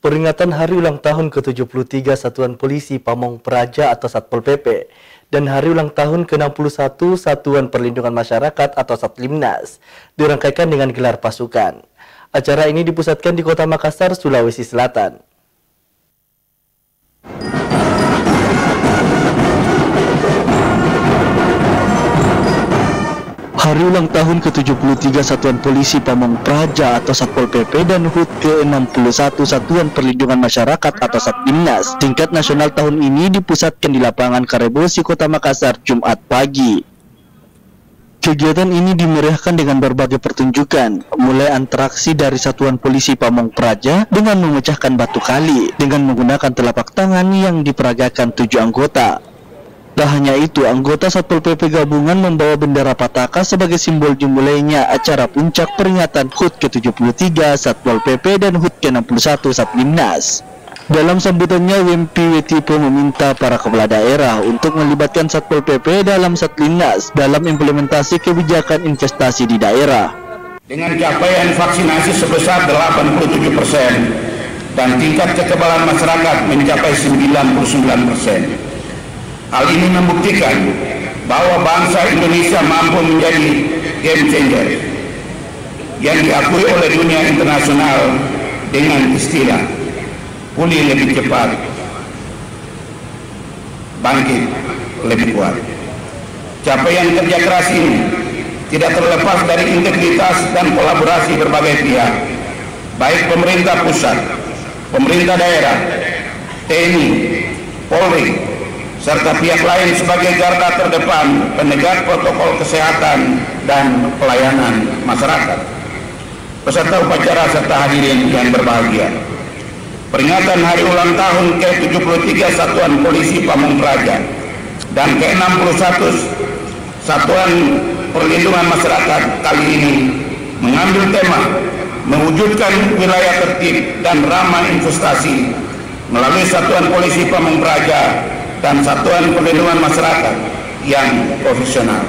Peringatan Hari Ulang Tahun ke-73 Satuan Polisi Pamong Praja atau Satpol PP dan Hari Ulang Tahun ke-61 Satuan Perlindungan Masyarakat atau Satlimnas dirangkaikan dengan gelar pasukan. Acara ini dipusatkan di Kota Makassar, Sulawesi Selatan. Hari ulang tahun ke-73 Satuan Polisi Pamong Praja atau Satpol PP dan HUT ke-61 Satuan Perlindungan Masyarakat atau Satlimnas tingkat nasional tahun ini dipusatkan di lapangan Karebosi, Kota Makassar, Jumat pagi. Kegiatan ini dimeriahkan dengan berbagai pertunjukan, mulai interaksi dari Satuan Polisi Pamong Praja dengan memecahkan batu kali dengan menggunakan telapak tangan yang diperagakan 7 anggota. Tak hanya itu, anggota Satpol PP gabungan membawa bendera Pataka sebagai simbol dimulainya acara puncak peringatan HUT ke-73 Satpol PP dan HUT ke-61 Satlimnas. Dalam sambutannya, Wempi Wetipo meminta para kepala daerah untuk melibatkan Satpol PP dalam Satlimnas dalam implementasi kebijakan investasi di daerah. Dengan capaian vaksinasi sebesar 87% dan tingkat kekebalan masyarakat mencapai 99%. Hal ini membuktikan bahwa bangsa Indonesia mampu menjadi game changer yang diakui oleh dunia internasional dengan istilah pulih lebih cepat, bangkit lebih kuat. Capaian kerja keras ini tidak terlepas dari integritas dan kolaborasi berbagai pihak, baik pemerintah pusat, pemerintah daerah, TNI, Polri, serta pihak lain sebagai garda terdepan penegak protokol kesehatan dan pelayanan masyarakat. Peserta upacara serta hadirin yang berbahagia, peringatan Hari Ulang Tahun ke-73 Satuan Polisi Pamong Praja dan ke-61 Satuan Perlindungan Masyarakat kali ini mengambil tema mewujudkan wilayah tertib dan ramah investasi melalui Satuan Polisi Pamong Praja dan Satuan Perlindungan Masyarakat yang profesional.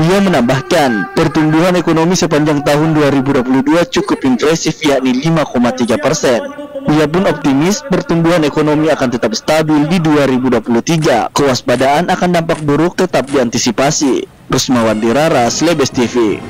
Ia menambahkan, pertumbuhan ekonomi sepanjang tahun 2022 cukup impresif, yakni 5,3%. Ia pun optimis pertumbuhan ekonomi akan tetap stabil di 2023. Kewaspadaan akan dampak buruk tetap diantisipasi. Rusmawan Dirara, Slebes TV.